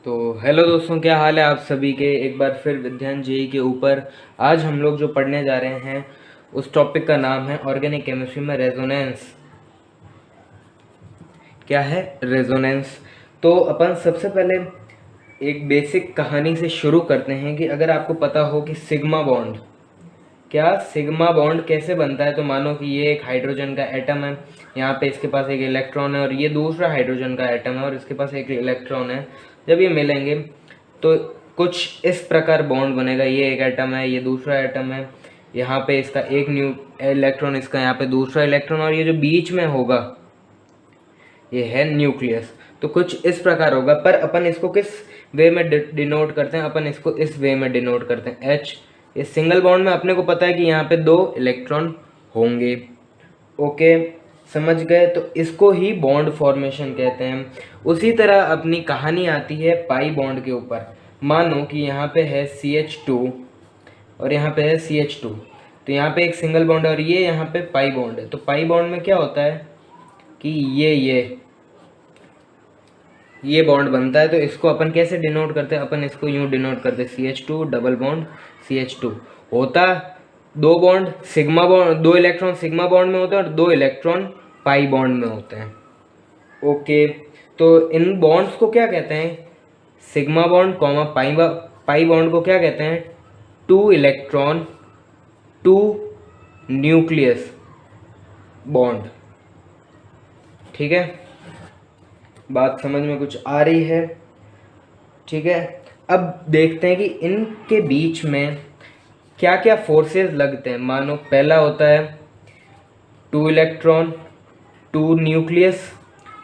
तो हेलो दोस्तों, क्या हाल है आप सभी के। एक बार फिर विज्ञान जेई के ऊपर आज हम लोग जो पढ़ने जा रहे हैं उस टॉपिक का नाम है ऑर्गेनिक केमिस्ट्री में रेजोनेंस। क्या है रेजोनेंस? तो अपन सबसे पहले एक बेसिक कहानी से शुरू करते हैं कि अगर आपको पता हो कि सिग्मा बॉन्ड, क्या सिग्मा बॉन्ड कैसे बनता है। तो मानो कि ये एक हाइड्रोजन का एटम है, यहाँ पे इसके पास एक इलेक्ट्रॉन है और ये दूसरा हाइड्रोजन का एटम है और इसके पास एक इलेक्ट्रॉन है। जब ये मिलेंगे तो कुछ इस प्रकार बॉन्ड बनेगा। ये एक एटम है, ये दूसरा एटम है, यहाँ पे इसका एक न्यू इलेक्ट्रॉन, इसका यहाँ पे दूसरा इलेक्ट्रॉन, और ये जो बीच में होगा ये है न्यूक्लियस। तो कुछ इस प्रकार होगा, पर अपन इसको किस वे में डिनोट करते हैं? अपन इसको इस वे में डिनोट करते हैं, एच। इस सिंगल बॉन्ड में अपने को पता है कि यहाँ पे 2 इलेक्ट्रॉन होंगे। ओके, समझ गए? तो इसको ही बॉन्ड फॉर्मेशन कहते हैं। उसी तरह अपनी कहानी आती है पाई बॉन्ड के ऊपर। मानो कि यहाँ पे है CH2 और यहाँ पे है CH2, तो यहाँ पे एक सिंगल बॉन्ड है और ये यहाँ पे पाई बॉन्ड है। तो पाई बॉन्ड में क्या होता है कि ये बॉन्ड बनता है। तो इसको अपन कैसे डिनोट करते हैं? अपन इसको यूं डिनोट करते हैं, CH2 डबल बॉन्ड CH2। होता 2 bond sigma bond, 2 electron sigma bond में होते हैं और 2 इलेक्ट्रॉन पाई बॉन्ड में होते हैं। ओके, तो इन बॉन्ड्स को क्या कहते हैं? Sigma bond comma pi bond को क्या कहते हैं? 2 इलेक्ट्रॉन 2 न्यूक्लियस बॉन्ड। ठीक है, बात समझ में कुछ आ रही है? ठीक है, अब देखते हैं कि इनके बीच में क्या क्या फोर्सेस लगते हैं। मानो पहला होता है 2 इलेक्ट्रॉन 2 न्यूक्लियस,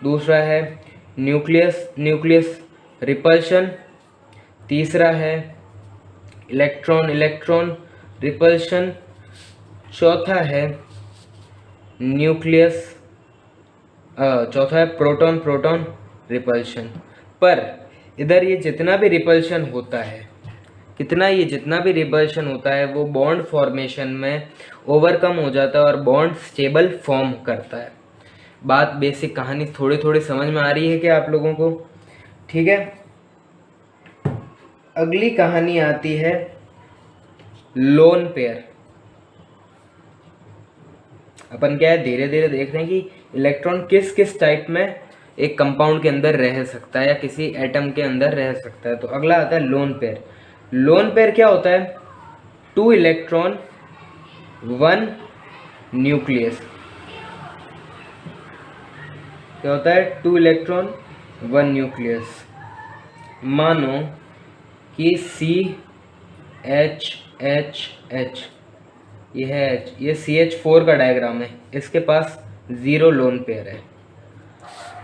दूसरा है न्यूक्लियस न्यूक्लियस रिपल्शन, तीसरा है इलेक्ट्रॉन इलेक्ट्रॉन रिपल्शन, चौथा है न्यूक्लियस चौथा है प्रोटॉन प्रोटॉन रिपल्शन। पर इधर ये जितना भी रिपल्शन होता है, जितना भी रिपल्शन होता है वो बॉन्ड फॉर्मेशन में ओवरकम हो जाता है और बॉन्ड स्टेबल फॉर्म करता है। बात बेसिक कहानी थोड़ी थोड़ी समझ में आ रही है क्या आप लोगों को? ठीक है, अगली कहानी आती है लोन पेयर। अपन क्या है, धीरे धीरे देख रहे हैं कि इलेक्ट्रॉन किस किस टाइप में एक कंपाउंड के अंदर रह सकता है या किसी एटम के अंदर रह सकता है। तो अगला आता है लोन पेयर। लोन पेयर क्या होता है? 2 इलेक्ट्रॉन 1 न्यूक्लियस। क्या होता है? 2 इलेक्ट्रॉन 1 न्यूक्लियस। मानो कि CH ये है H, ये CH4 का डायग्राम है, इसके पास 0 लोन पेयर है।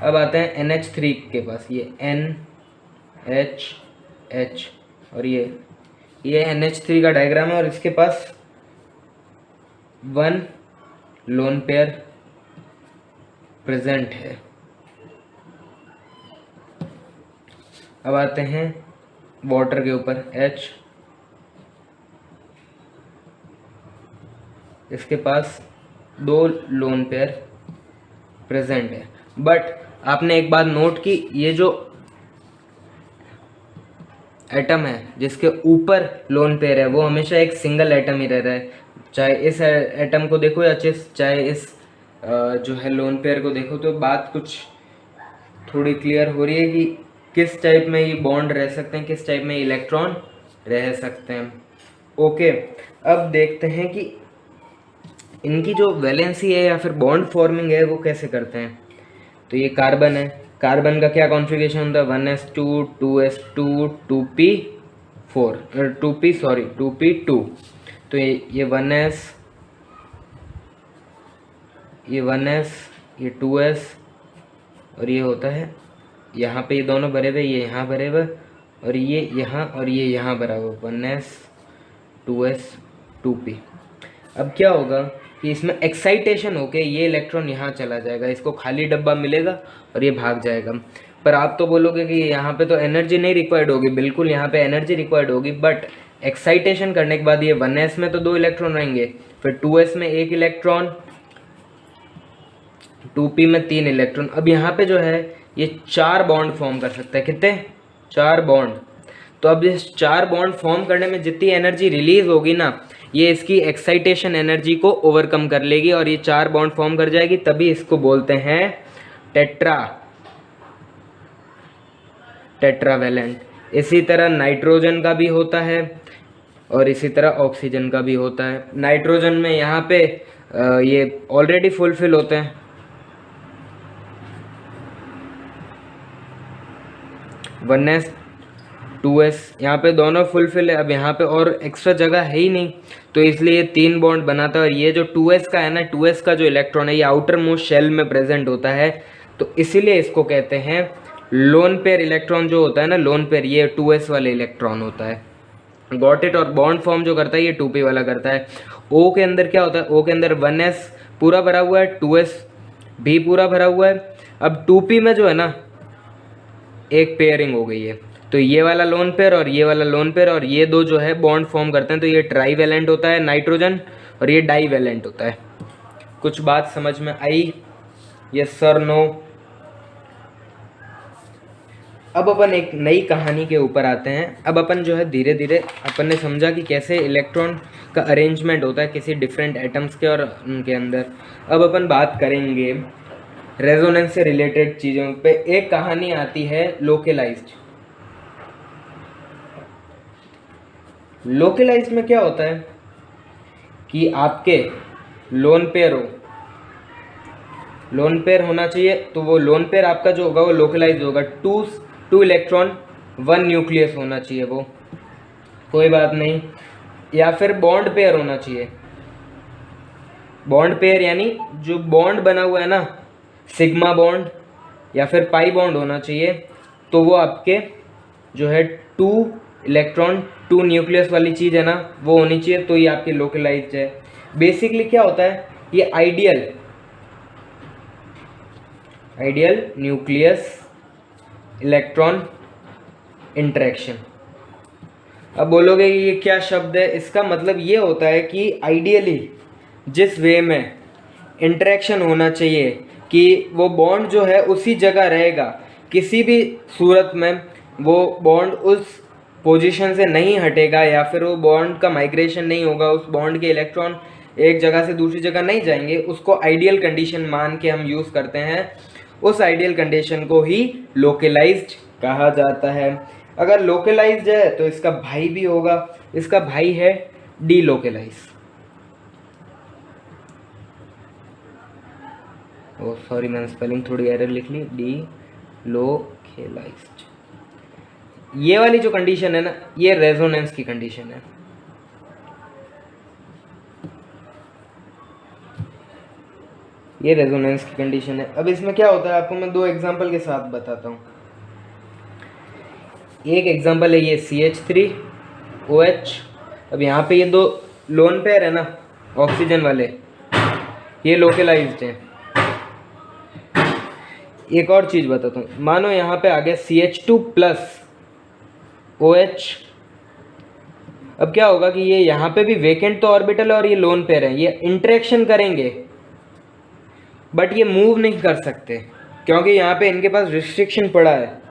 अब आते हैं NH3 के पास, ये NHH और ये NH3 का डायग्राम है और इसके पास 1 लोन पेयर प्रेजेंट है। अब आते हैं वाटर के ऊपर, H, इसके पास 2 लोन पेयर प्रेजेंट है। बट आपने एक बात नोट की, ये जो एटम है जिसके ऊपर लोन पेयर है वो हमेशा एक सिंगल एटम ही रह रहा है। चाहे इस एटम को देखो या चाहे इस जो है लोन पेयर को देखो, तो बात कुछ थोड़ी क्लियर हो रही है कि किस टाइप में ये बॉन्ड रह सकते हैं, किस टाइप में इलेक्ट्रॉन रह सकते हैं। ओके, अब देखते हैं कि इनकी जो वैलेंसी है या फिर बॉन्ड फॉर्मिंग है वो कैसे करते हैं। तो ये कार्बन है, कार्बन का क्या कॉन्फ़िगरेशन होता है? 1s2 2s2 2p2। तो ये 1s, ये 2s और ये होता है यहाँ पे, ये दोनों भरे हुए, ये यहाँ भरे हुए और ये यहाँ और ये यहाँ भरा हुआ, 1s 2s 2p। अब क्या होगा कि इसमें एक्साइटेशन होके ये इलेक्ट्रॉन यहाँ चला जाएगा, इसको खाली डब्बा मिलेगा और ये भाग जाएगा। पर आप तो बोलोगे कि यहाँ पे तो एनर्जी नहीं रिक्वायर्ड होगी। बिल्कुल यहाँ पे एनर्जी रिक्वायर्ड होगी, बट एक्साइटेशन करने के बाद ये 1s में तो 2 इलेक्ट्रॉन रहेंगे, फिर 2s में 1 इलेक्ट्रॉन, 2p में 3 इलेक्ट्रॉन। अब यहाँ पे जो है ये 4 बॉन्ड फॉर्म कर सकता है। कितने? 4 बॉन्ड। तो अब इस 4 बॉन्ड फॉर्म करने में जितनी एनर्जी रिलीज होगी ना, ये इसकी एक्साइटेशन एनर्जी को ओवरकम कर लेगी और ये 4 बॉन्ड फॉर्म कर जाएगी, तभी इसको बोलते हैं टेट्रावैलेंट। इसी तरह नाइट्रोजन का भी होता है और इसी तरह ऑक्सीजन का भी होता है। नाइट्रोजन में यहाँ पे ये ऑलरेडी फुलफिल होते हैं, 1s 2s, यहाँ पे दोनों फुलफिल है। अब यहाँ पे और एक्स्ट्रा जगह है ही नहीं, तो इसलिए 3 बॉन्ड बनाता है। और ये जो 2s का है ना, 2s का जो इलेक्ट्रॉन है ये आउटर मोस्ट शेल में प्रेजेंट होता है, तो इसीलिए इसको कहते हैं लोन पेयर इलेक्ट्रॉन। जो होता है ना लोन पेयर, ये 2s वाले इलेक्ट्रॉन होता है। Got it. और बॉन्ड फॉर्म जो करता है ये 2p वाला करता है। O के अंदर क्या होता है, O के अंदर 1s पूरा भरा हुआ है, 2s भी पूरा भरा हुआ है। अब 2p में जो है ना एक पेयरिंग हो गई है, तो ये वाला लोन पेयर और ये वाला लोन पेयर, और ये दो जो है बॉन्ड फॉर्म करते हैं, तो ये ट्राईवैलेंट होता है नाइट्रोजन, और ये डाईवैलेंट होता है। कुछ बात समझ में आई? Yes sir, no? अब अपन एक नई कहानी के ऊपर आते हैं। अब अपन जो है धीरे धीरे अपन ने समझा कि कैसे इलेक्ट्रॉन का अरेंजमेंट होता है किसी डिफरेंट एटम्स के और उनके अंदर। अब अपन बात करेंगे रेजोनेंस से रिलेटेड चीज़ों पे। एक कहानी आती है लोकलाइज्ड। लोकलाइज्ड में क्या होता है कि आपके लोन पेयर हो, लोन पेयर होना चाहिए, तो वो लोन पेयर आपका जो होगा वो लोकलाइज्ड होगा। टू इलेक्ट्रॉन 1 न्यूक्लियस होना चाहिए, वो कोई बात नहीं। या फिर बॉन्ड पेयर होना चाहिए। बॉन्ड पेयर यानी जो बॉन्ड बना हुआ है ना, सिग्मा बॉन्ड या फिर पाई बॉन्ड होना चाहिए, तो वो आपके जो है 2 इलेक्ट्रॉन 2 न्यूक्लियस वाली चीज़ है ना, वो होनी चाहिए, तो ये आपकी लोकलाइज्ड है। बेसिकली क्या होता है, ये आइडियल न्यूक्लियस इलेक्ट्रॉन इंटरेक्शन। अब बोलोगे ये क्या शब्द है, इसका मतलब ये होता है कि आइडियली जिस वे में इंटरेक्शन होना चाहिए कि वो बॉन्ड जो है उसी जगह रहेगा, किसी भी सूरत में वो बॉन्ड उस पोजीशन से नहीं हटेगा, या फिर वो बॉन्ड का माइग्रेशन नहीं होगा, उस बॉन्ड के इलेक्ट्रॉन एक जगह से दूसरी जगह नहीं जाएंगे, उसको आइडियल कंडीशन मान के हम यूज़ करते हैं। उस आइडियल कंडीशन को ही लोकलाइज्ड कहा जाता है। अगर लोकलाइज्ड है तो इसका भाई भी होगा, इसका भाई है डीलोकलाइज्ड। ओ सॉरी, मैंने स्पेलिंग थोड़ी एरर लिख ली, डीलोकलाइज्ड। ये वाली जो कंडीशन है ना, ये रेजोनेंस की कंडीशन है। ये रेजोनेंस की कंडीशन है। अब इसमें क्या होता है आपको मैं 2 एग्जांपल के साथ बताता हूँ। एक एग्जांपल है ये CH3OH। अब यहाँ पे ये 2 लोन पेयर है ना ऑक्सीजन वाले, ये लोकलाइज्ड हैं। एक और चीज़ बताता हूँ, मानो यहाँ पे आ गया CH2+OH। अब क्या होगा कि ये यहाँ पे भी वेकेंट तो ऑर्बिटल है और ये लोन पेयर है, ये इंटरेक्शन करेंगे बट ये मूव नहीं कर सकते क्योंकि यहाँ पे इनके पास रिस्ट्रिक्शन पड़ा है।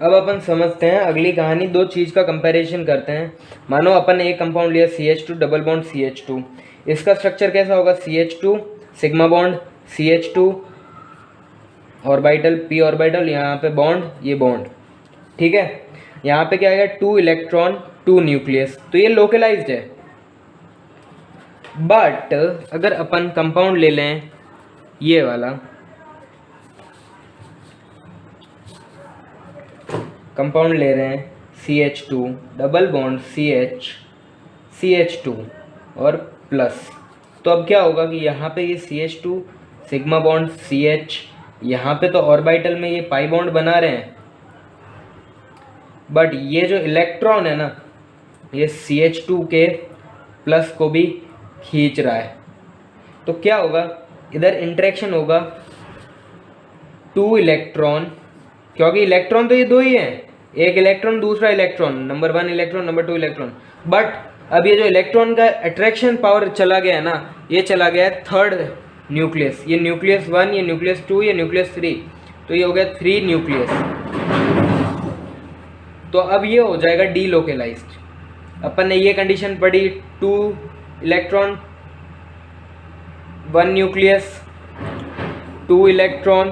अब अपन समझते हैं अगली कहानी। 2 चीज़ का कंपैरिजन करते हैं। मानो अपन एक कंपाउंड लिया CH2 डबल बॉन्ड CH2, इसका स्ट्रक्चर कैसा होगा, CH2 sigma bond CH2 orbital p orbital, यहाँ पे बॉन्ड, ये बॉन्ड, ठीक है। यहाँ पे क्या आएगा 2 इलेक्ट्रॉन 2 न्यूक्लियस, तो ये लोकलाइज्ड है। बट अगर अपन कंपाउंड ले लें ये वाला, कंपाउंड ले रहे हैं CH2 डबल बॉन्ड CH2 और प्लस, तो अब क्या होगा कि यहाँ पे ये CH2 सिग्मा बॉन्ड CH, यहाँ पे तो ऑर्बिटल में ये पाई बॉन्ड बना रहे हैं, बट ये जो इलेक्ट्रॉन है ना ये CH2 के प्लस को भी खींच रहा है, तो क्या होगा इधर इंटरेक्शन होगा 2 इलेक्ट्रॉन, क्योंकि इलेक्ट्रॉन तो ये 2 ही हैं, एक इलेक्ट्रॉन दूसरा electron, number 1 electron number 2 electron. But अब ये जो इलेक्ट्रॉन का अट्रैक्शन पावर चला गया है ना, ये चला गया है 3rd न्यूक्लियस, ये न्यूक्लियस 1, ये न्यूक्लियस 2, ये न्यूक्लियस 3, तो ये हो गया 3 न्यूक्लियस। तो अब ये हो जाएगा डीलोकेलाइज्ड। अपन ने ये कंडीशन पढ़ी, 2 इलेक्ट्रॉन 1 न्यूक्लियस, 2 इलेक्ट्रॉन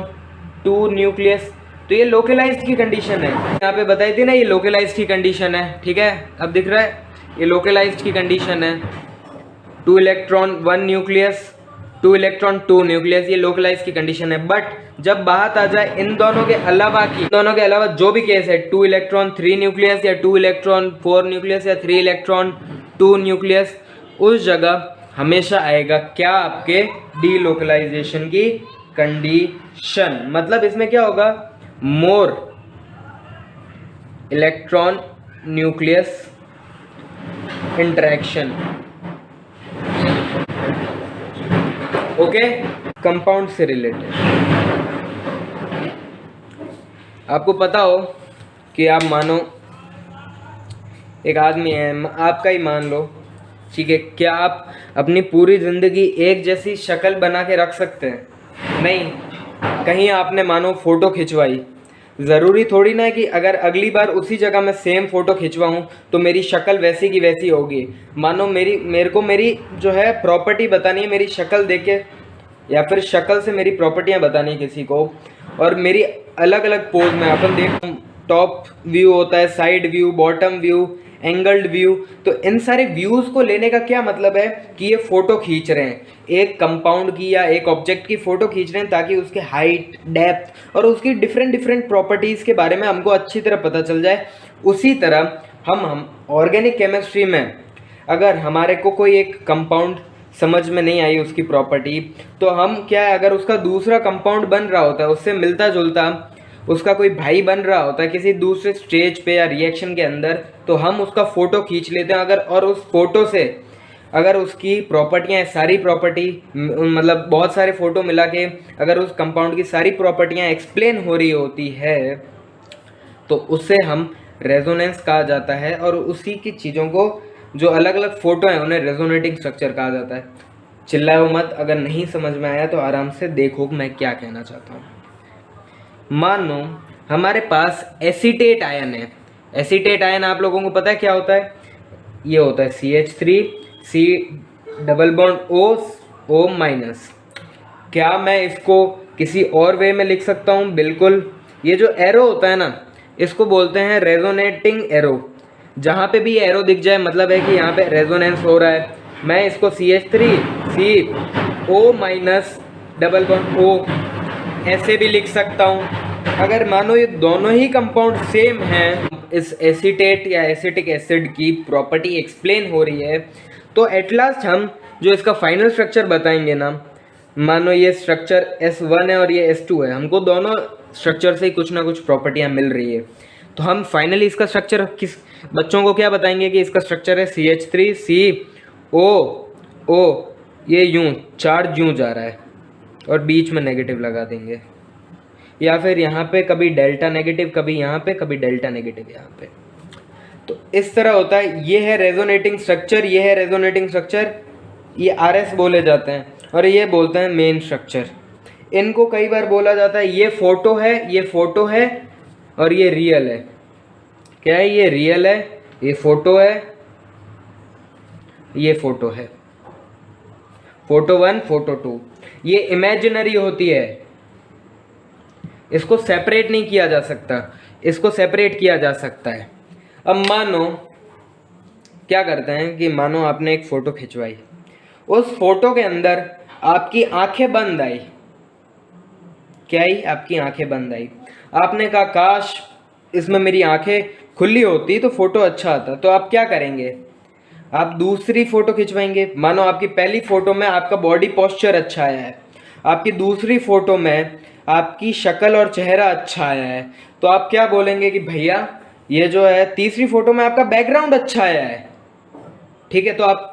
2 न्यूक्लियस, तो ये लोकेलाइज्ड की कंडीशन है। यहाँ पे बताई थी ना, ये लोकेलाइज्ड की कंडीशन है, ठीक है। अब दिख रहा है, ये लोकेलाइज्ड की कंडीशन है। 2 इलेक्ट्रॉन 1 न्यूक्लियस, 2 इलेक्ट्रॉन 2 न्यूक्लियस, ये लोकेलाइज्ड की कंडीशन है। बट जब बात आ जाए इन दोनों के अलावा की, दोनों के अलावा जो भी केस है, 2 इलेक्ट्रॉन 3 न्यूक्लियस या 2 इलेक्ट्रॉन 4 न्यूक्लियस या 3 इलेक्ट्रॉन 2 न्यूक्लियस, उस जगह हमेशा आएगा क्या, आपके डीलोकलाइजेशन की कंडीशन। मतलब इसमें क्या होगा, more electron nucleus interaction. Okay, compound से रिलेटेड आपको पता हो कि आप मानो एक आदमी है, आपका ही मान लो, ठीक है, क्या आप अपनी पूरी ज़िंदगी एक जैसी शक्ल बना के रख सकते हैं? नहीं। कहीं आपने मानो फ़ोटो खिंचवाई, ज़रूरी थोड़ी ना है कि अगर अगली बार उसी जगह मैं सेम फ़ोटो खिंचवाऊँ तो मेरी शक्ल वैसी की वैसी होगी। मानो मेरे को मेरी जो है प्रॉपर्टी बतानी है, मेरी शक्ल देख के या फिर शक्ल से मेरी प्रॉपर्टियाँ बतानी है किसी को, और मेरी अलग अलग पोज में अपन देख, टॉप व्यू होता है, side view, bottom view, angled view, तो इन सारे व्यूज़ को लेने का क्या मतलब है कि ये फ़ोटो खींच रहे हैं, एक कंपाउंड की या एक ऑब्जेक्ट की फ़ोटो खींच रहे हैं ताकि उसके हाइट, डेप्थ और उसकी डिफरेंट प्रॉपर्टीज़ के बारे में हमको अच्छी तरह पता चल जाए। उसी तरह हम ऑर्गेनिक केमिस्ट्री में अगर हमारे को कोई एक कंपाउंड समझ में नहीं आई उसकी प्रॉपर्टी, तो हम क्या है, अगर उसका दूसरा कंपाउंड बन रहा होता है, उससे मिलता जुलता उसका कोई भाई बन रहा होता है किसी दूसरे स्टेज पे या रिएक्शन के अंदर, तो हम उसका फ़ोटो खींच लेते हैं। अगर और उस फोटो से अगर उसकी प्रॉपर्टियाँ, सारी प्रॉपर्टी, मतलब बहुत सारे फ़ोटो मिला के अगर उस कंपाउंड की सारी प्रॉपर्टियाँ एक्सप्लेन हो रही होती है, तो उससे हम रेजोनेंस कहा जाता है। और उसी की चीज़ों को जो अलग अलग फ़ोटो हैं उन्हें रेजोनेटिंग स्ट्रक्चर कहा जाता है। चिल्लाओ मत, अगर नहीं समझ में आया तो आराम से देखो मैं क्या कहना चाहता हूँ। मानो हमारे पास एसीटेट आयन है। एसीटेट आयन आप लोगों को पता है क्या होता है? ये होता है CH3 C double bond O minus. क्या मैं इसको किसी और वे में लिख सकता हूँ? बिल्कुल। ये जो एरो होता है ना, इसको बोलते हैं रेजोनेटिंग एरो। जहाँ पे भी एरो दिख जाए मतलब है कि यहाँ पे रेजोनेंस हो रहा है। मैं इसको CH3 CO minus double bond O ऐसे भी लिख सकता हूँ। अगर मानो ये दोनों ही कंपाउंड सेम हैं, इस एसीटेट या एसिटिक एसिड की प्रॉपर्टी एक्सप्लेन हो रही है, तो एट लास्ट हम जो इसका फाइनल स्ट्रक्चर बताएंगे ना, मानो ये स्ट्रक्चर S1 है और ये S2 है, हमको दोनों स्ट्रक्चर से ही कुछ ना कुछ प्रॉपर्टियाँ मिल रही है, तो हम फाइनली इसका स्ट्रक्चर किस बच्चों को क्या बताएंगे कि इसका स्ट्रक्चर है CH3 CO, ये यूँ चार्ज यूँ जा रहा है और बीच में नेगेटिव लगा देंगे, या फिर यहाँ पे कभी डेल्टा नेगेटिव, कभी यहाँ पे, कभी डेल्टा नेगेटिव यहाँ पे। तो इस तरह होता है। ये है रेजोनेटिंग स्ट्रक्चर, ये है रेजोनेटिंग स्ट्रक्चर, ये RS बोले जाते हैं, और ये बोलते हैं मेन स्ट्रक्चर। इनको कई बार बोला जाता है ये फोटो है, ये फोटो है और ये रियल है। क्या है? ये रियल है, ये फोटो है, ये फोटो है। Photo 1, photo 2। ये इमेजिनरी होती है, इसको सेपरेट नहीं किया जा सकता, इसको सेपरेट किया जा सकता है। अब मानो क्या करते हैं कि मानो आपने एक फ़ोटो खिंचवाई, उस फोटो के अंदर आपकी आंखें बंद आई। क्या आई? आपकी आंखें बंद आई। आपने कहा काश इसमें मेरी आंखें खुली होती तो फ़ोटो अच्छा आता। तो आप क्या करेंगे? आप दूसरी फ़ोटो खिंचवाएंगे। मानो आपकी पहली फ़ोटो में आपका बॉडी पोस्चर अच्छा आया है, आपकी दूसरी फ़ोटो में आपकी शक्ल और चेहरा अच्छा आया है, तो आप क्या बोलेंगे कि भैया ये जो है तीसरी फ़ोटो में आपका बैकग्राउंड अच्छा आया है। ठीक है, तो आप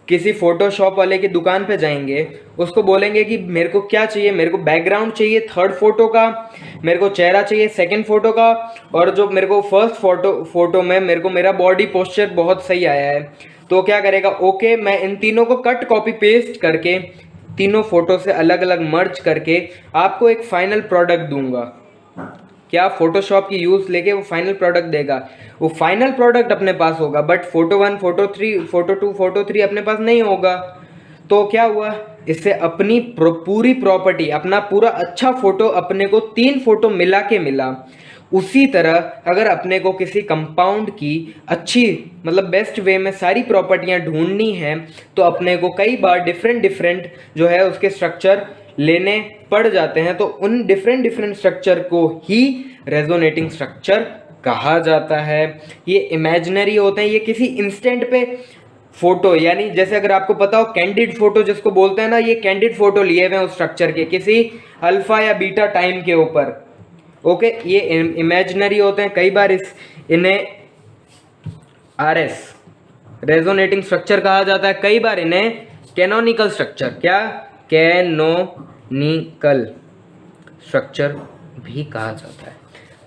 किसी फ़ोटोशॉप वाले की दुकान पे जाएंगे, उसको बोलेंगे कि मेरे को क्या चाहिए, मेरे को बैकग्राउंड चाहिए थर्ड फ़ोटो का, मेरे को चेहरा चाहिए सेकंड फ़ोटो का, और जो मेरे को फर्स्ट फ़ोटो में मेरे को मेरा बॉडी पोस्चर बहुत सही आया है। तो क्या करेगा? ओके, मैं इन तीनों को कट कॉपी पेस्ट करके तीनों फोटो से अलग अलग मर्ज करके आपको एक फाइनल प्रोडक्ट दूंगा। क्या फोटोशॉप की यूज लेके वो फाइनल प्रोडक्ट देगा, वो फाइनल प्रोडक्ट अपने पास होगा, but photo 1 photo 3 photo 2 photo 3 अपने पास नहीं होगा। तो क्या हुआ, इससे अपनी पूरी प्रॉपर्टी, अपना पूरा अच्छा फोटो अपने को 3 फोटो मिला के मिला। उसी तरह अगर अपने को किसी कंपाउंड की अच्छी मतलब बेस्ट वे में सारी प्रॉपर्टियां ढूंढनी है तो अपने को कई बार डिफरेंट जो है उसके स्ट्रक्चर लेने पड़ जाते हैं। तो उन डिफरेंट स्ट्रक्चर को ही रेजोनेटिंग स्ट्रक्चर कहा जाता है। ये इमेजिनरी होते हैं, ये किसी इंस्टेंट पे फोटो, यानी जैसे अगर आपको पता हो कैंडिड फोटो जिसको बोलते हैं ना, ये कैंडिड फोटो लिए हुए हैं उस स्ट्रक्चर के किसी अल्फा या बीटा टाइम के ऊपर। ओके, ये इमेजिनरी होते हैं। कई बार इन्हें आरएस रेजोनेटिंग स्ट्रक्चर कहा जाता है, कई बार इन्हें कैनोनिकल स्ट्रक्चर, क्या कैनोनिकल स्ट्रक्चर भी कहा जाता है।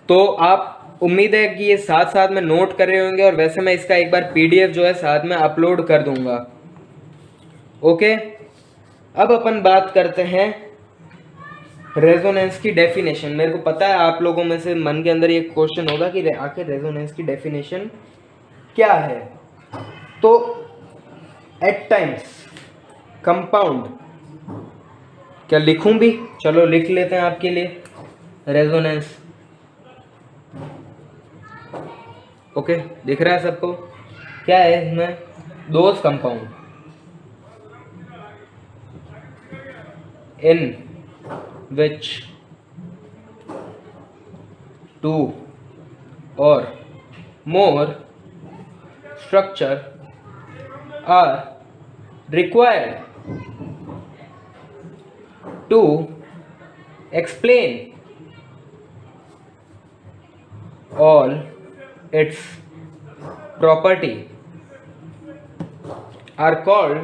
तो आप उम्मीद है कि ये साथ साथ में नोट कर रहे होंगे, और वैसे मैं इसका एक बार पीडीएफ जो है साथ में अपलोड कर दूंगा। ओके, अब अपन बात करते हैं रेजोनेंस की डेफिनेशन। मेरे को पता है आप लोगों में से मन के अंदर ये क्वेश्चन होगा कि आखिर रेजोनेंस की डेफिनेशन क्या है। तो एट टाइम्स कंपाउंड, क्या लिखूं भी, चलो लिख लेते हैं आपके लिए रेजोनेंस। ओके, दिख रहा है सबको क्या है इसमें, those compound in which 2 or more structure are required to explain all its property are called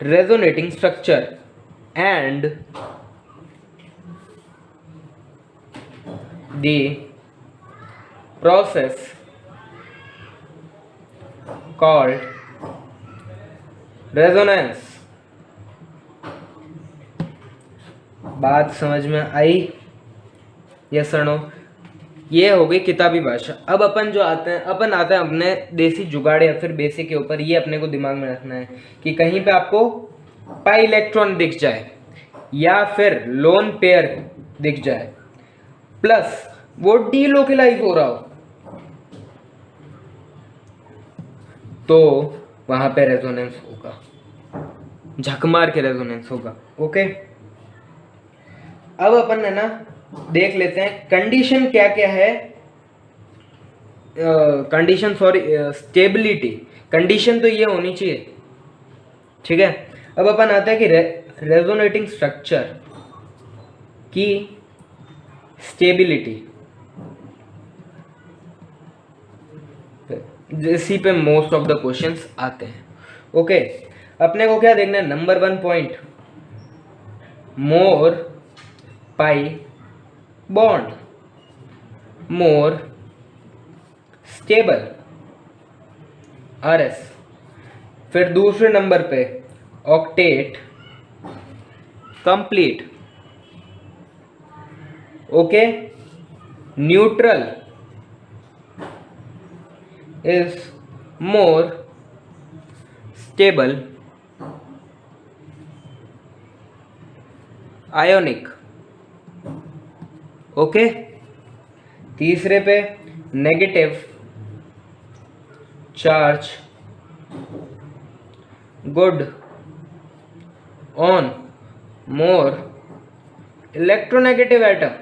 resonating structure, and the process called resonance। बात समझ में आई? यस और नो? ये हो गई किताबी भाषा। अब अपन आते हैं अपने देसी जुगाड़ या फिर बेसिक के ऊपर। ये अपने को दिमाग में रखना है कि कहीं पे आपको पाई इलेक्ट्रॉन दिख जाए या फिर लोन पेयर दिख जाए प्लस वो डीलोकलाइज हो रहा हो, तो वहां पे रेजोनेंस होगा, झकमार के रेजोनेंस होगा। ओके, अब अपन है ना देख लेते हैं कंडीशन क्या क्या है। कंडीशन सॉरी स्टेबिलिटी कंडीशन तो ये होनी चाहिए, ठीक है। अब अपन आता है कि रेजोनेटिंग स्ट्रक्चर की स्टेबिलिटी, इसी पे मोस्ट ऑफ द क्वेश्चंस आते हैं। ओके, अपने को क्या देखना है, number 1 point, more pi bond more stable RS. फिर दूसरे नंबर पे octet complete. Okay, neutral is more stable ionic. Okay, तीसरे पे negative charge good on more electronegative atom.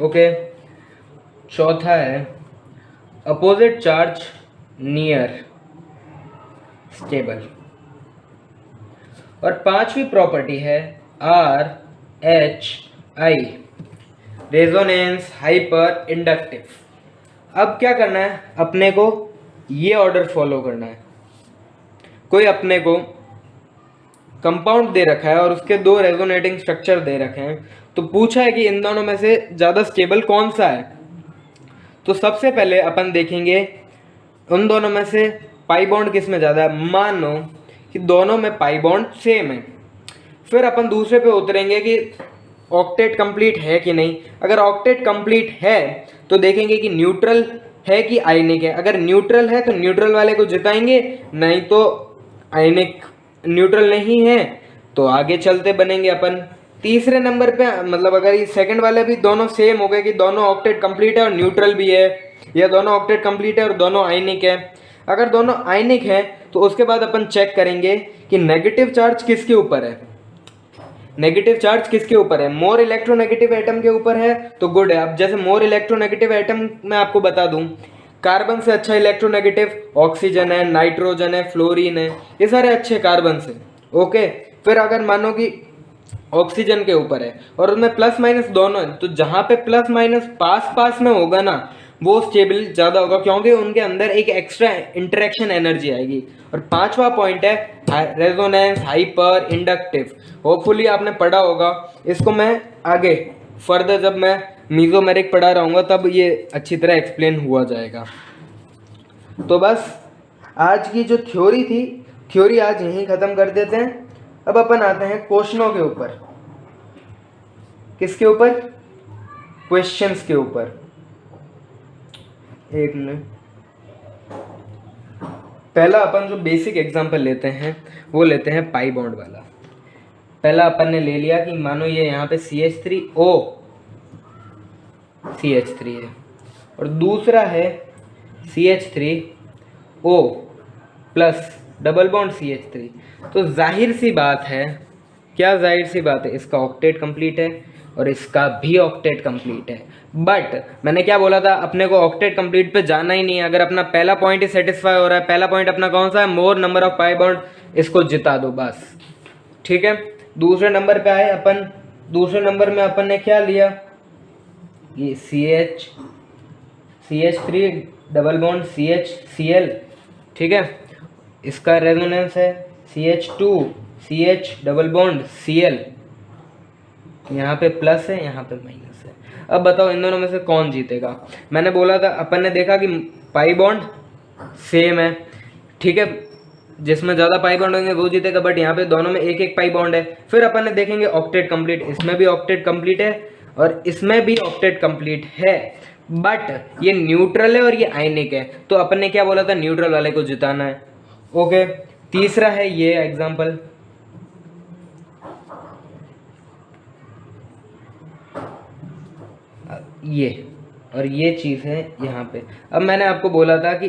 Okay, चौथा है अपोजिट चार्ज नियर स्टेबल। और पांचवी प्रॉपर्टी है RHI रेजोनेंस हाइपर इंडक्टिव। अब क्या करना है, अपने को ये ऑर्डर फॉलो करना है। कोई अपने को कंपाउंड दे रखा है और उसके 2 रेजोनेटिंग स्ट्रक्चर दे रखे हैं, तो पूछा है कि इन दोनों में से ज़्यादा स्टेबल कौन सा है। तो सबसे पहले अपन देखेंगे उन दोनों में से पाई बॉन्ड किस में ज़्यादा है, मान लो कि दोनों में पाई बॉन्ड सेम है, फिर अपन दूसरे पे उतरेंगे कि ऑक्टेट कंप्लीट है कि नहीं। अगर ऑक्टेट कंप्लीट है तो देखेंगे कि न्यूट्रल है कि आयनिक है। अगर न्यूट्रल है तो न्यूट्रल वाले को जिताएंगे, नहीं तो आयनिक न्यूट्रल नहीं है तो आगे चलते बनेंगे अपन तीसरे नंबर पे। मतलब अगर ये सेकंड वाले भी दोनों सेम हो गए कि दोनों ऑक्टेट कंप्लीट है और न्यूट्रल भी है, या दोनों ऑक्टेट कंप्लीट है और दोनों आयनिक है। अगर दोनों आयनिक है तो उसके बाद अपन चेक करेंगे कि नेगेटिव चार्ज किसके ऊपर है। नेगेटिव चार्ज किसके ऊपर है, मोर इलेक्ट्रोनेगेटिव एटम के ऊपर है तो गुड है। अब जैसे मोर इलेक्ट्रोनेगेटिव एटम मैं आपको बता दूं, कार्बन से अच्छा इलेक्ट्रोनेगेटिव ऑक्सीजन है, नाइट्रोजन है, फ्लोरीन है, ये सारे अच्छे कार्बन से। ओके, फिर अगर मानो कि ऑक्सीजन के ऊपर है और उनमें प्लस माइनस दोनों है, तो जहां पे प्लस माइनस पास पास में होगा ना वो स्टेबल ज़्यादा होगा, क्योंकि उनके अंदर एक एक्स्ट्रा इंटरेक्शन एनर्जी आएगी। और पांचवा पॉइंट है रेजोनेंस हाइपर इंडक्टिव। होपफुली आपने पढ़ा होगा इसको, मैं आगे फर्दर जब मैं मीजोमेरिक पढ़ा रहूँगा तब ये अच्छी तरह एक्सप्लेन हुआ जाएगा। तो बस आज की जो थ्योरी थी, थ्योरी आज यहीं ख़त्म कर देते हैं। अब अपन आते हैं क्वेश्चनों के ऊपर। किसके ऊपर, क्वेश्चंस के ऊपर। एक मिनट, पहला अपन जो बेसिक एग्जांपल लेते हैं वो लेते हैं पाई बॉन्ड वाला। पहला अपन ने ले लिया कि मानो ये यहाँ पे CH3O CH3 है और दूसरा है CH3O plus double bond CH3। तो जाहिर सी बात है, क्या जाहिर सी बात है, इसका ऑक्टेट कंप्लीट है और इसका भी ऑक्टेट कंप्लीट है। बट मैंने क्या बोला था, अपने को ऑक्टेट कंप्लीट पे जाना ही नहीं है। अगर अपना पहला पॉइंट ही सेटिस्फाई हो रहा है, पहला पॉइंट अपना कौन सा है, मोर नंबर ऑफ पाई बॉन्ड, इसको जिता दो बस, ठीक है। दूसरे नंबर पे आए अपन, दूसरे नंबर में अपन ने क्या लिया, ये CH3 डबल बॉन्ड CHCl, ठीक है। इसका रेजोनेंस है CH2 CH double bond Cl, यहाँ पे प्लस है यहाँ पे माइनस है। अब बताओ इन दोनों में से कौन जीतेगा। मैंने बोला था, अपन ने देखा कि पाई बॉन्ड सेम है, ठीक है, जिसमें ज़्यादा पाई बॉन्ड होंगे वो जीतेगा, बट यहाँ पे दोनों में एक एक पाई बॉन्ड है। फिर अपन ने देखेंगे ऑक्टेट कंप्लीट, इसमें भी ऑक्टेट कंप्लीट है और इसमें भी ऑक्टेट कंप्लीट है, बट ये न्यूट्रल है और ये आयनिक है, तो अपन ने क्या बोला था, न्यूट्रल वाले को जिताना है। ओके, तीसरा है ये एग्जाम्पल, ये और ये चीज़ है यहाँ पे। अब मैंने आपको बोला था कि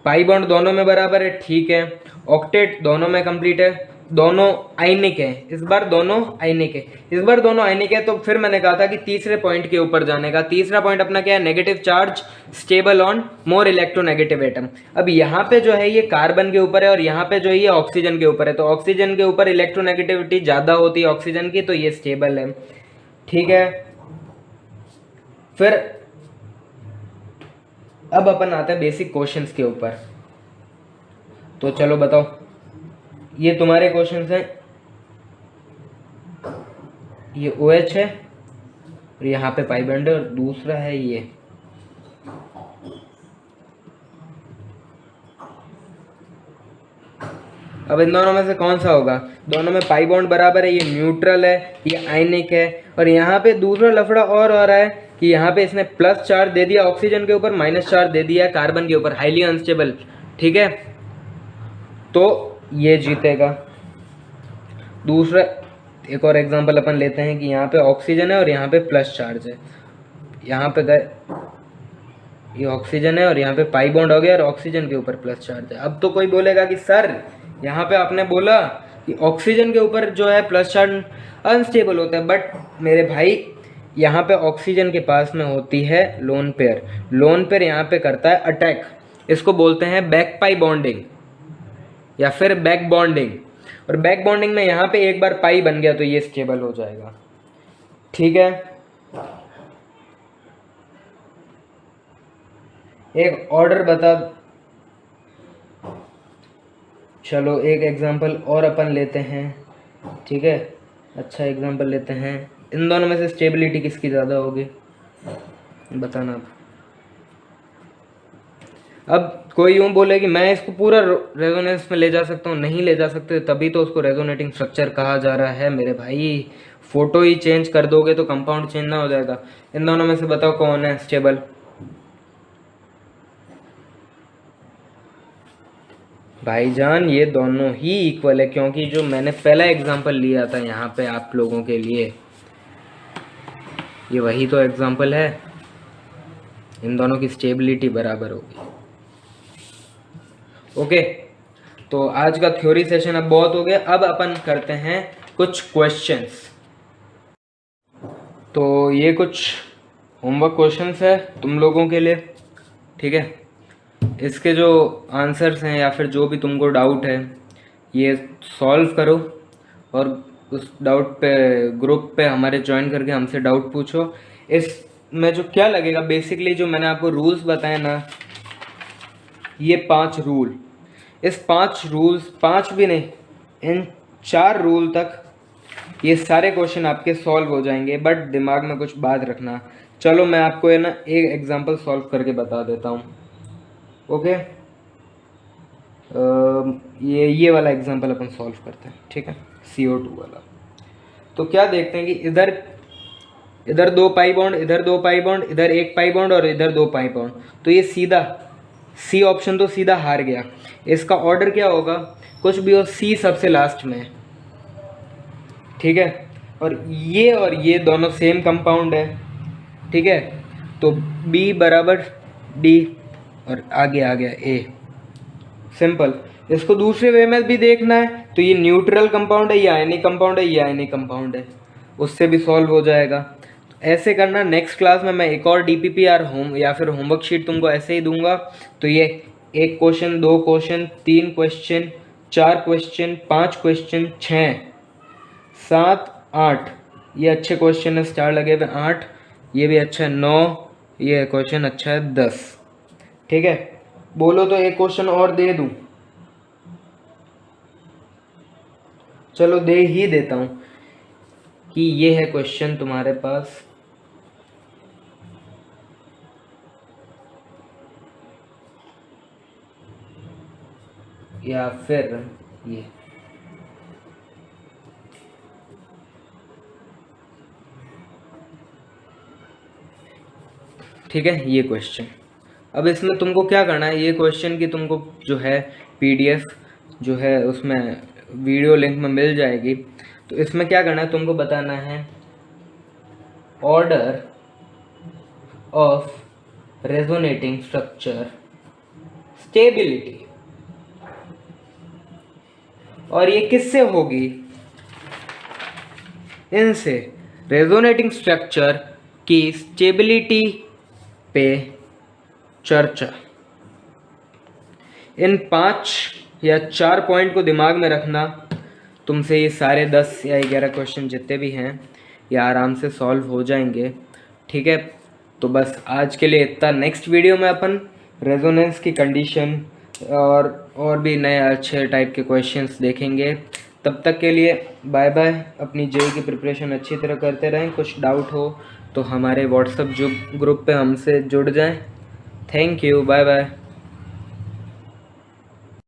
पाई बॉन्ड दोनों में बराबर है, ठीक है, ऑक्टेट दोनों में कंप्लीट है, दोनों आयनिक है, इस बार दोनों आयनिक है, इस बार दोनों आयनिक है। तो फिर मैंने कहा था कि तीसरे पॉइंट के ऊपर जाने का। तीसरा पॉइंट अपना क्या है, negative charge stable on more electronegative atom. अब यहाँ पे जो है ये कार्बन के ऊपर है और यहाँ पे जो है ये ऑक्सीजन के ऊपर है, तो ऑक्सीजन के ऊपर इलेक्ट्रोनेगेटिविटी ज़्यादा होती है ऑक्सीजन की, तो ये स्टेबल है, ठीक है। फिर अब अपन आते हैं बेसिक क्वेश्चंस के ऊपर। तो चलो बताओ, ये तुम्हारे क्वेश्चंस हैं, ये OH है और यहाँ पे पाई बॉन्ड है और दूसरा है ये, अब इन दोनों में से कौन सा होगा, दोनों में पाई बॉन्ड बराबर है, ये न्यूट्रल है, ये आयनिक है। और यहाँ पे दूसरा लफड़ा और आ रहा है कि यहाँ पे इसने प्लस चार्ज दे दिया ऑक्सीजन के ऊपर, माइनस चार्ज दे दिया कार्बन के ऊपर, हाईली अनस्टेबल, ठीक है, तो ये जीतेगा। दूसरा एक और एग्जांपल अपन लेते हैं कि यहाँ पे ऑक्सीजन है और यहाँ पे प्लस चार्ज है, यहाँ पे गए ये ऑक्सीजन है और यहाँ पे पाई बॉन्ड हो गया और ऑक्सीजन के ऊपर प्लस चार्ज है। अब तो कोई बोलेगा कि सर यहाँ पे आपने बोला कि ऑक्सीजन के ऊपर जो है प्लस चार्ज अनस्टेबल होता है, बट मेरे भाई यहाँ पे ऑक्सीजन के पास में होती है लोन पेयर, लोन पेयर यहाँ पे करता है अटैक, इसको बोलते हैं बैक पाई बॉन्डिंग या फिर बैक बॉन्डिंग। और बैक बॉन्डिंग में यहाँ पे एक बार पाई बन गया तो ये स्टेबल हो जाएगा, ठीक है। एक ऑर्डर बता, चलो एक एग्जांपल और अपन लेते हैं, ठीक है, अच्छा एग्जांपल लेते हैं। इन दोनों में से स्टेबिलिटी किसकी ज़्यादा होगी बताना। अब कोई यूँ बोले कि मैं इसको पूरा रेजोनेंस में ले जा सकता हूँ, नहीं ले जा सकते, तभी तो उसको रेजोनेटिंग स्ट्रक्चर कहा जा रहा है मेरे भाई। फोटो ही चेंज कर दोगे तो कंपाउंड चेंज ना हो जाएगा। इन दोनों में से बताओ कौन है स्टेबल? भाईजान ये दोनों ही इक्वल है, क्योंकि जो मैंने पहला एग्जांपल लिया था यहाँ पे आप लोगों के लिए, ये वही तो एग्जांपल है। इन दोनों की स्टेबिलिटी बराबर होगी। ओके, तो आज का थ्योरी सेशन अब बहुत हो गया। अब अपन करते हैं कुछ क्वेश्चंस। तो ये कुछ होमवर्क क्वेश्चंस है तुम लोगों के लिए, ठीक है। इसके जो आंसर्स हैं या फिर जो भी तुमको डाउट है ये सॉल्व करो, और उस डाउट पे ग्रुप पे हमारे ज्वाइन करके हमसे डाउट पूछो। इसमें जो क्या लगेगा, बेसिकली जो मैंने आपको रूल्स बताए ना, ये 5 रूल, इस 5 रूल्स, 5 भी नहीं, इन 4 रूल तक ये सारे क्वेश्चन आपके सॉल्व हो जाएंगे। बट दिमाग में कुछ बात रखना। चलो मैं आपको है ना एक एग्जांपल सॉल्व करके बता देता हूँ। ओके, ये वाला एग्जांपल अपन सॉल्व करते हैं, ठीक है, CO2 वाला। तो क्या देखते हैं कि इधर 2 पाई बॉन्ड, इधर 2 पाई बॉन्ड, इधर 1 पाई बॉन्ड और इधर 2 पाई बॉन्ड। तो ये सीधा सी ऑप्शन तो सीधा हार गया। इसका ऑर्डर क्या होगा, कुछ भी हो, सी सबसे लास्ट में है, ठीक है। और ये दोनों सेम कंपाउंड है, ठीक है। तो B बराबर D और आगे आ गया A, सिंपल। इसको दूसरे वे में भी देखना है तो ये न्यूट्रल कंपाउंड है, ये आयनिक कंपाउंड है, ये आयनिक कंपाउंड है, उससे भी सॉल्व हो जाएगा। तो ऐसे करना। नेक्स्ट क्लास में मैं एक और DPPR होम या फिर होमवर्क शीट तुमको ऐसे ही दूंगा। तो ये 1 question, 2 question, 3 question, 4 question, 5 question, 6, 7, 8, ये अच्छे क्वेश्चन है, स्टार लगे हुए 8, ये भी अच्छा है 9, ये क्वेश्चन अच्छा है 10, ठीक है। बोलो तो एक क्वेश्चन और दे दूं? चलो दे ही देता हूं कि ये है क्वेश्चन तुम्हारे पास, या फिर ये, ठीक है, ये क्वेश्चन। अब इसमें तुमको क्या करना है, ये क्वेश्चन की तुमको जो है PDF जो है उसमें वीडियो लिंक में मिल जाएगी। तो इसमें क्या करना है, तुमको बताना है order of resonating structure stability, और ये किससे होगी, इनसे, रेजोनेटिंग स्ट्रक्चर की स्टेबिलिटी पे चर्चा। इन 5 या 4 पॉइंट को दिमाग में रखना। तुमसे ये सारे 10 या 11 क्वेश्चन जितने भी हैं ये आराम से सॉल्व हो जाएंगे, ठीक है। तो बस आज के लिए इतना। नेक्स्ट वीडियो में अपन रेजोनेंस की कंडीशन और भी नए अच्छे टाइप के क्वेश्चंस देखेंगे। तब तक के लिए बाय बाय। अपनी जेई की प्रिपरेशन अच्छी तरह करते रहें। कुछ डाउट हो तो हमारे व्हाट्सएप ग्रुप पे हमसे जुड़ जाएं। Thank you, bye bye.